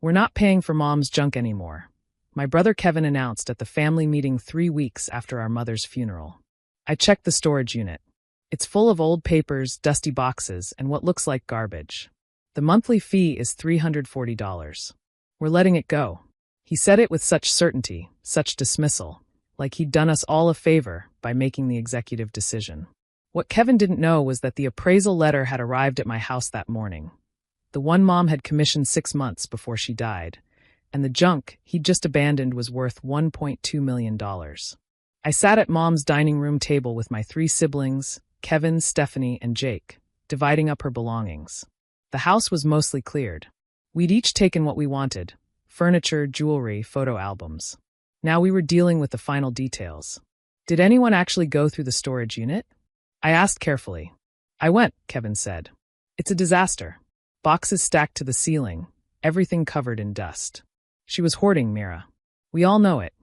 We're not paying for Mom's junk anymore, my brother Kevin announced at the family meeting 3 weeks after our mother's funeral. I checked the storage unit. It's full of old papers, dusty boxes, and what looks like garbage. The monthly fee is $340. We're letting it go. He said it with such certainty, such dismissal, like he'd done us all a favor by making the executive decision. What Kevin didn't know was that the appraisal letter had arrived at my house that morning. The one Mom had commissioned 6 months before she died, and the junk he'd just abandoned was worth $1.2 million. I sat at Mom's dining room table with my 3 siblings, Kevin, Stephanie, and Jake, dividing up her belongings. The house was mostly cleared. We'd each taken what we wanted: furniture, jewelry, photo albums. Now we were dealing with the final details. Did anyone actually go through the storage unit? I asked carefully. I went, Kevin said. It's a disaster. Boxes stacked to the ceiling, everything covered in dust. She was hoarding, Mira. We all know it.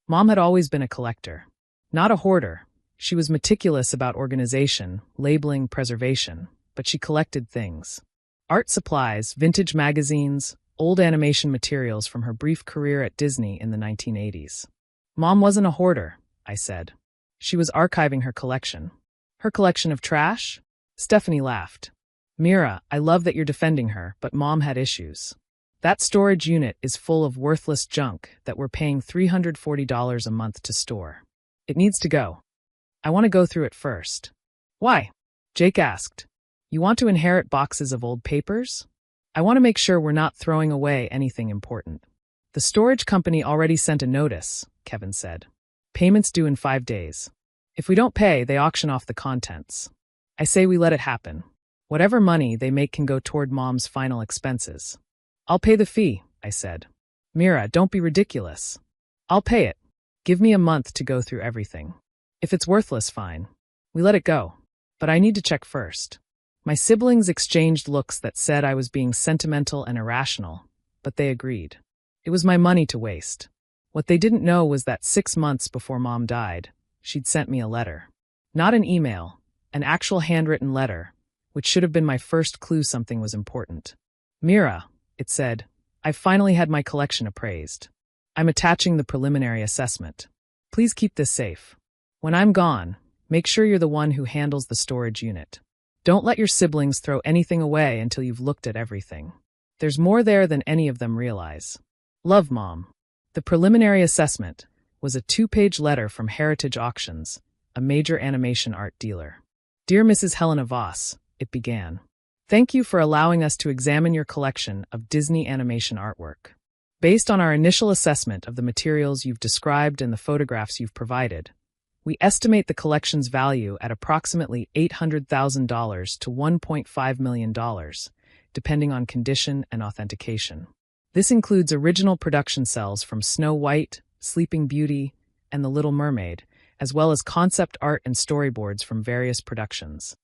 Mom had always been a collector. Not a hoarder. She was meticulous about organization, labeling, preservation, but she collected things. Art supplies, vintage magazines, old animation materials from her brief career at Disney in the 1980s. Mom wasn't a hoarder, I said. She was archiving her collection. Her collection of trash? Stephanie laughed. Mira, I love that you're defending her, but Mom had issues. That storage unit is full of worthless junk that we're paying $340 a month to store. It needs to go. I want to go through it first. Why? Jake asked. You want to inherit boxes of old papers? I want to make sure we're not throwing away anything important. The storage company already sent a notice, Kevin said. Payments due in 5 days. If we don't pay, they auction off the contents. I say we let it happen. Whatever money they make can go toward Mom's final expenses. I'll pay the fee, I said. Mira, don't be ridiculous. I'll pay it. Give me a month to go through everything. If it's worthless, fine. We let it go. But I need to check first. My siblings exchanged looks that said I was being sentimental and irrational, but they agreed. It was my money to waste. What they didn't know was that 6 months before Mom died, she'd sent me a letter. Not an email, an actual handwritten letter, which should have been my first clue something was important. Mira, it said, I've finally had my collection appraised. I'm attaching the preliminary assessment. Please keep this safe. When I'm gone, make sure you're the one who handles the storage unit. Don't let your siblings throw anything away until you've looked at everything. There's more there than any of them realize. Love, Mom. The preliminary assessment was a 2-page letter from Heritage Auctions, a major animation art dealer. Dear Mrs. Helena Voss, it began. Thank you for allowing us to examine your collection of Disney animation artwork. Based on our initial assessment of the materials you've described and the photographs you've provided, we estimate the collection's value at approximately $800,000 to $1.5 million, depending on condition and authentication. This includes original production cells from Snow White, Sleeping Beauty, and The Little Mermaid, as well as concept art and storyboards from various productions.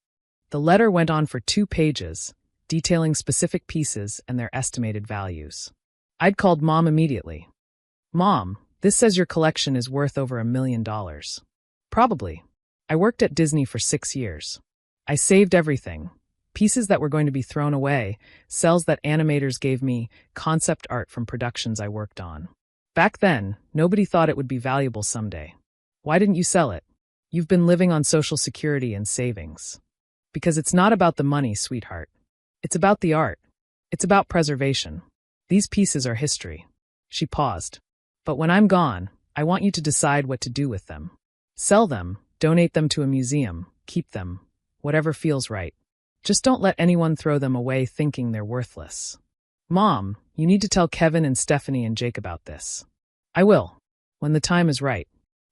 The letter went on for 2 pages, detailing specific pieces and their estimated values. I'd called Mom immediately. Mom, this says your collection is worth over $1 million. Probably. I worked at Disney for 6 years. I saved everything. Pieces that were going to be thrown away, cells that animators gave me, concept art from productions I worked on. Back then, nobody thought it would be valuable someday. Why didn't you sell it? You've been living on Social Security and savings. Because it's not about the money, sweetheart. It's about the art. It's about preservation. These pieces are history. She paused. But when I'm gone, I want you to decide what to do with them. Sell them, donate them to a museum, keep them, whatever feels right. Just don't let anyone throw them away thinking they're worthless. Mom, you need to tell Kevin and Stephanie and Jake about this. I will, when the time is right.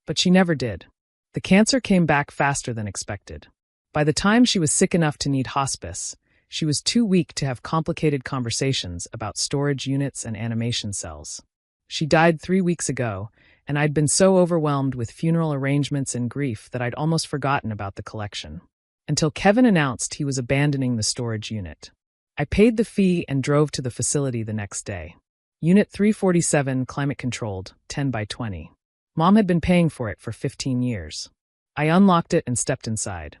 But she never did. The cancer came back faster than expected. By the time she was sick enough to need hospice, she was too weak to have complicated conversations about storage units and animation cells. She died 3 weeks ago, and I'd been so overwhelmed with funeral arrangements and grief that I'd almost forgotten about the collection. Until Kevin announced he was abandoning the storage unit. I paid the fee and drove to the facility the next day. Unit 347, climate-controlled, 10 by 20. Mom had been paying for it for 15 years. I unlocked it and stepped inside.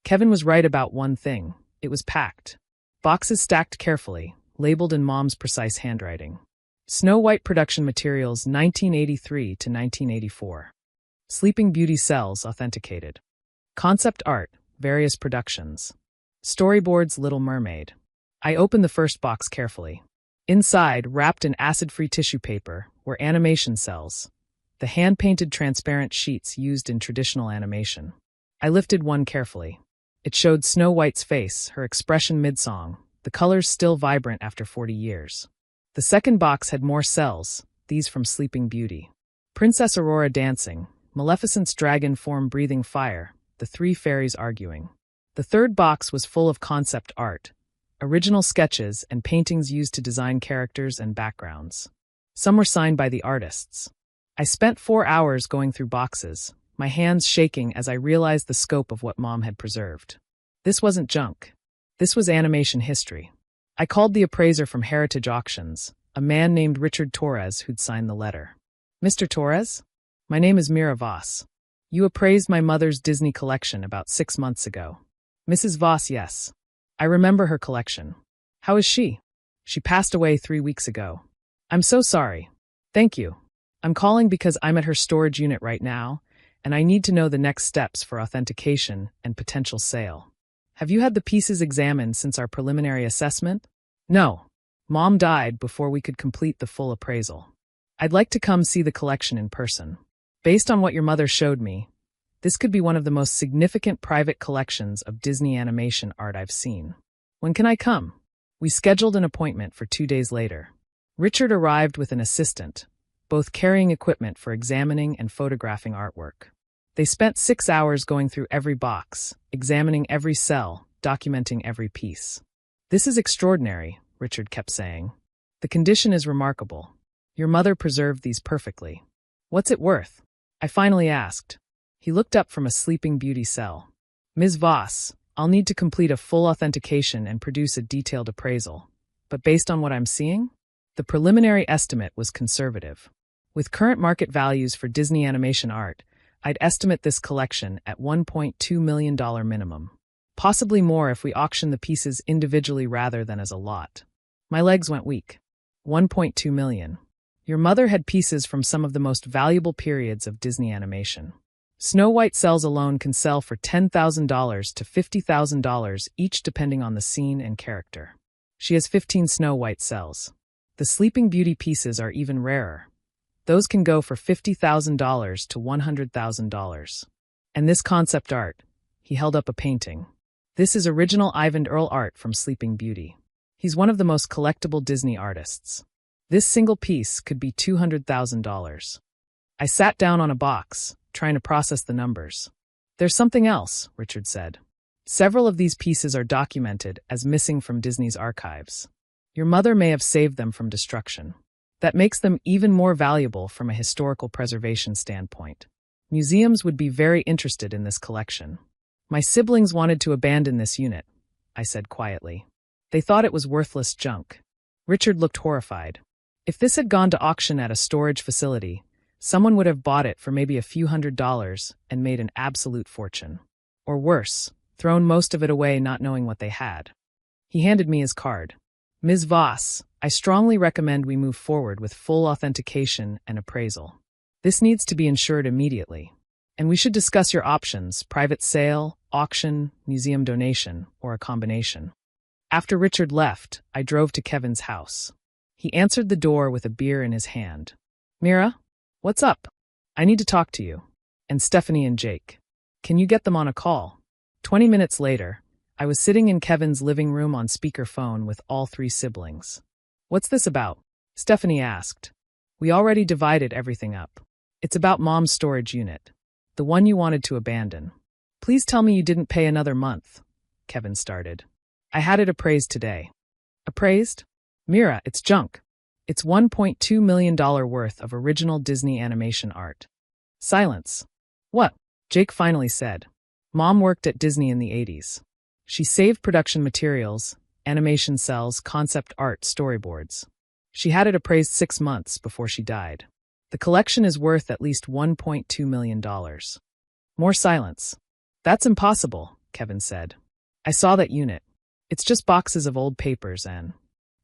Kevin was right about one thing. It was packed. Boxes stacked carefully, labeled in Mom's precise handwriting. Snow White Production Materials 1983 to 1984. Sleeping Beauty Cells authenticated. Concept art, various productions. Storyboards Little Mermaid. I opened the first box carefully. Inside, wrapped in acid-free tissue paper, were animation cells, the hand-painted transparent sheets used in traditional animation. I lifted one carefully. It showed Snow White's face, her expression mid-song, the colors still vibrant after 40 years. The second box had more cells, these from Sleeping Beauty. Princess Aurora dancing, Maleficent's dragon form breathing fire, the three fairies arguing. The third box was full of concept art, original sketches and paintings used to design characters and backgrounds. Some were signed by the artists. I spent 4 hours going through boxes, my hands shaking as I realized the scope of what Mom had preserved. This wasn't junk. This was animation history. I called the appraiser from Heritage Auctions, a man named Richard Torres who'd signed the letter. Mr. Torres? My name is Mira Voss. You appraised my mother's Disney collection about 6 months ago. Mrs. Voss, yes. I remember her collection. How is she? She passed away 3 weeks ago. I'm so sorry. Thank you. I'm calling because I'm at her storage unit right now, and I need to know the next steps for authentication and potential sale. Have you had the pieces examined since our preliminary assessment? No. Mom died before we could complete the full appraisal. I'd like to come see the collection in person. Based on what your mother showed me, this could be one of the most significant private collections of Disney animation art I've seen. When can I come? We scheduled an appointment for 2 days later. Richard arrived with an assistant, both carrying equipment for examining and photographing artwork. They spent 6 hours going through every box, examining every cell, documenting every piece. This is extraordinary, Richard kept saying. The condition is remarkable. Your mother preserved these perfectly. What's it worth? I finally asked. He looked up from a Sleeping Beauty cell. Ms. Voss, I'll need to complete a full authentication and produce a detailed appraisal. But based on what I'm seeing, the preliminary estimate was conservative. With current market values for Disney animation art, I'd estimate this collection at $1.2 million minimum. Possibly more if we auction the pieces individually rather than as a lot. My legs went weak. $1.2 million. Your mother had pieces from some of the most valuable periods of Disney animation. Snow White cells alone can sell for $10,000 to $50,000 each depending on the scene and character. She has 15 Snow White cells. The Sleeping Beauty pieces are even rarer. Those can go for $50,000 to $100,000. And this concept art, he held up a painting. This is original Ivan Earl art from Sleeping Beauty. He's one of the most collectible Disney artists. This single piece could be $200,000. I sat down on a box, trying to process the numbers. There's something else, Richard said. Several of these pieces are documented as missing from Disney's archives. Your mother may have saved them from destruction. That makes them even more valuable from a historical preservation standpoint. Museums would be very interested in this collection. My siblings wanted to abandon this unit, I said quietly. They thought it was worthless junk. Richard looked horrified. If this had gone to auction at a storage facility, someone would have bought it for maybe a few $100s and made an absolute fortune. Or worse, thrown most of it away not knowing what they had. He handed me his card. Ms. Voss, I strongly recommend we move forward with full authentication and appraisal. This needs to be insured immediately. And we should discuss your options: private sale, auction, museum donation, or a combination. After Richard left, I drove to Kevin's house. He answered the door with a beer in his hand. Mira, what's up? I need to talk to you. And Stephanie and Jake. Can you get them on a call? 20 minutes later, I was sitting in Kevin's living room on speakerphone with all 3 siblings. What's this about? Stephanie asked. We already divided everything up. It's about Mom's storage unit. The one you wanted to abandon. Please tell me you didn't pay another month, Kevin started. I had it appraised today. Appraised? Mira, it's junk. It's $1.2 million worth of original Disney animation art. Silence. What? Jake finally said. Mom worked at Disney in the 80s. She saved production materials, animation cells, concept art, storyboards. She had it appraised 6 months before she died. The collection is worth at least $1.2 million. More silence. That's impossible, Kevin said. I saw that unit. It's just boxes of old papers and...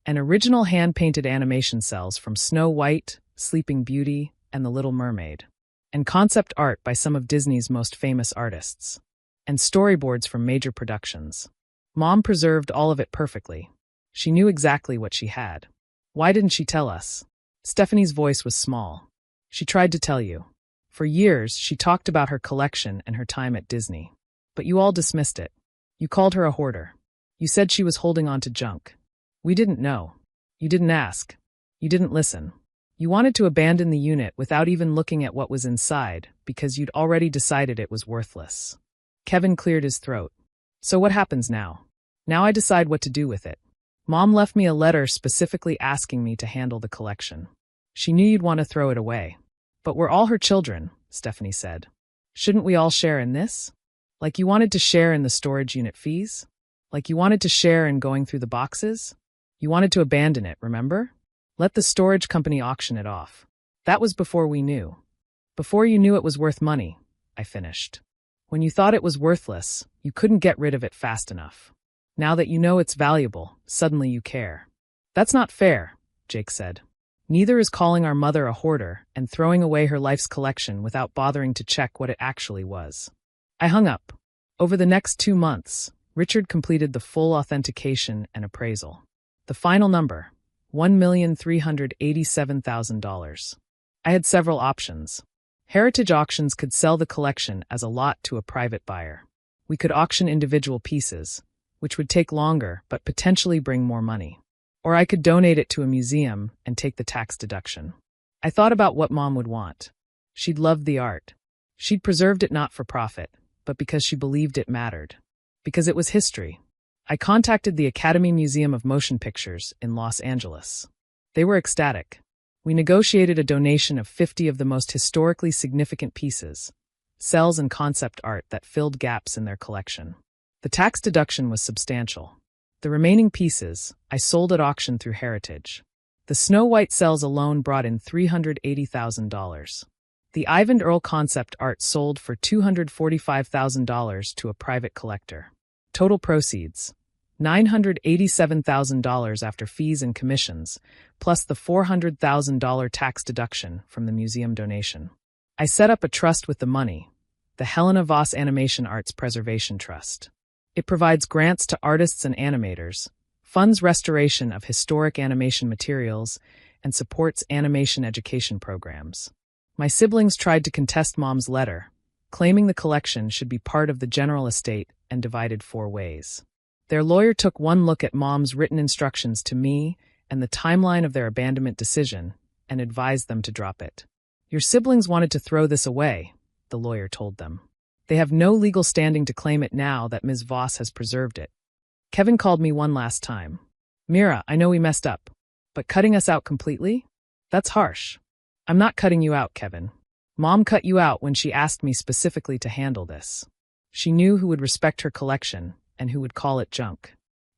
and original hand-painted animation cells from Snow White, Sleeping Beauty, and The Little Mermaid, and concept art by some of Disney's most famous artists, and storyboards from major productions. Mom preserved all of it perfectly. She knew exactly what she had. Why didn't she tell us? Stephanie's voice was small. She tried to tell you. For years, she talked about her collection and her time at Disney. But you all dismissed it. You called her a hoarder. You said she was holding on to junk. We didn't know. You didn't ask. You didn't listen. You wanted to abandon the unit without even looking at what was inside because you'd already decided it was worthless. Kevin cleared his throat. So what happens now? Now I decide what to do with it. Mom left me a letter specifically asking me to handle the collection. She knew you'd want to throw it away. But we're all her children, Stephanie said. Shouldn't we all share in this? Like you wanted to share in the storage unit fees? Like you wanted to share in going through the boxes? You wanted to abandon it, remember? Let the storage company auction it off. That was before we knew. Before you knew it was worth money, I finished. When you thought it was worthless, you couldn't get rid of it fast enough. Now that you know it's valuable, suddenly you care. That's not fair, Jake said. Neither is calling our mother a hoarder and throwing away her life's collection without bothering to check what it actually was. I hung up. Over the next 2 months, Richard completed the full authentication and appraisal. The final number, $1,387,000. I had several options. Heritage Auctions could sell the collection as a lot to a private buyer. We could auction individual pieces, which would take longer but potentially bring more money. Or I could donate it to a museum and take the tax deduction. I thought about what Mom would want. She'd loved the art. She'd preserved it not for profit, but because she believed it mattered. Because it was history. I contacted the Academy Museum of Motion Pictures in Los Angeles. They were ecstatic. We negotiated a donation of 50 of the most historically significant pieces, cells and concept art that filled gaps in their collection. The tax deduction was substantial. The remaining pieces, I sold at auction through Heritage. The Snow White cells alone brought in $380,000. The Ivan Earl concept art sold for $245,000 to a private collector. Total proceeds, $987,000 after fees and commissions, plus the $400,000 tax deduction from the museum donation. I set up a trust with the money, the Helena Voss Animation Arts Preservation Trust. It provides grants to artists and animators, funds restoration of historic animation materials, and supports animation education programs. My siblings tried to contest Mom's letter, claiming the collection should be part of the general estate and divided 4 ways. Their lawyer took one look at Mom's written instructions to me and the timeline of their abandonment decision and advised them to drop it. Your siblings wanted to throw this away, the lawyer told them. They have no legal standing to claim it now that Ms. Voss has preserved it. Kevin called me one last time. Mira, I know we messed up, but cutting us out completely? That's harsh. I'm not cutting you out, Kevin. Mom cut you out when she asked me specifically to handle this. She knew who would respect her collection and who would call it junk.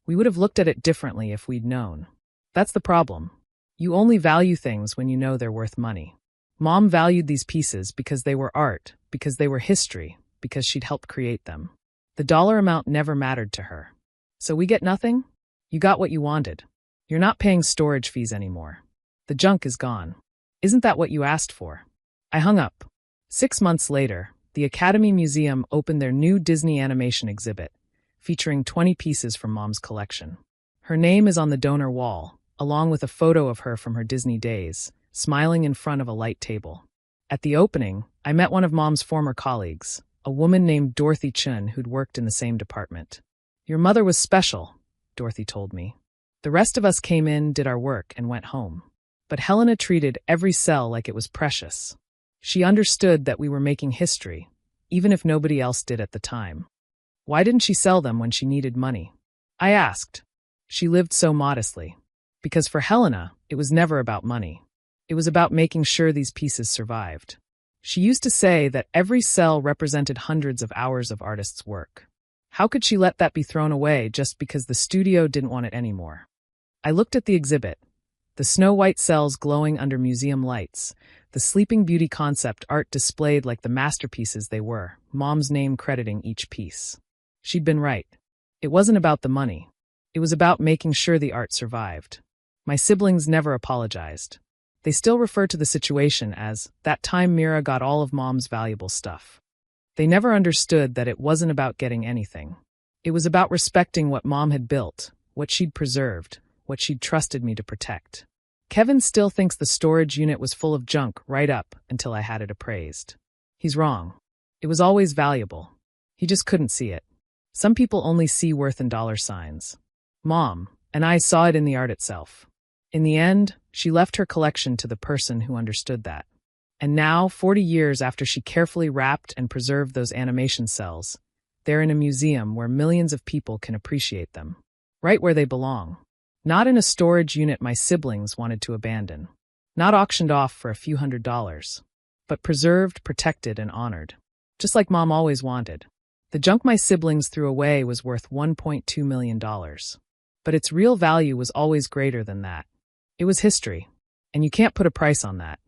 We would have looked at it differently if we'd known. That's the problem. You only value things when you know they're worth money. Mom valued these pieces because they were art, because they were history, because she'd helped create them. The dollar amount never mattered to her. So we get nothing? You got what you wanted. You're not paying storage fees anymore. The junk is gone. Isn't that what you asked for? I hung up. 6 months later, the Academy Museum opened their new Disney animation exhibit, featuring 20 pieces from Mom's collection. Her name is on the donor wall, along with a photo of her from her Disney days, smiling in front of a light table. At the opening, I met one of Mom's former colleagues, a woman named Dorothy Chun who'd worked in the same department. Your mother was special, Dorothy told me. The rest of us came in, did our work, and went home. But Helena treated every cell like it was precious. She understood that we were making history, even if nobody else did at the time. Why didn't she sell them when she needed money? I asked. She lived so modestly. Because for Helena, it was never about money. It was about making sure these pieces survived. She used to say that every cell represented hundreds of hours of artists' work. How could she let that be thrown away just because the studio didn't want it anymore? I looked at the exhibit. The Snow White cells glowing under museum lights, the Sleeping Beauty concept art displayed like the masterpieces they were, Mom's name crediting each piece. She'd been right. It wasn't about the money. It was about making sure the art survived. My siblings never apologized. They still refer to the situation as, "that time Mira got all of Mom's valuable stuff." They never understood that it wasn't about getting anything. It was about respecting what Mom had built, what she'd preserved, what she'd trusted me to protect. Kevin still thinks the storage unit was full of junk right up until I had it appraised. He's wrong. It was always valuable. He just couldn't see it. Some people only see worth in dollar signs. Mom and I saw it in the art itself. In the end, she left her collection to the person who understood that. And now, 40 years after she carefully wrapped and preserved those animation cells, they're in a museum where millions of people can appreciate them. Right where they belong. Not in a storage unit my siblings wanted to abandon. Not auctioned off for a few $100s. But preserved, protected, and honored. Just like Mom always wanted. The junk my siblings threw away was worth $1.2 million. But its real value was always greater than that. It was history. And you can't put a price on that.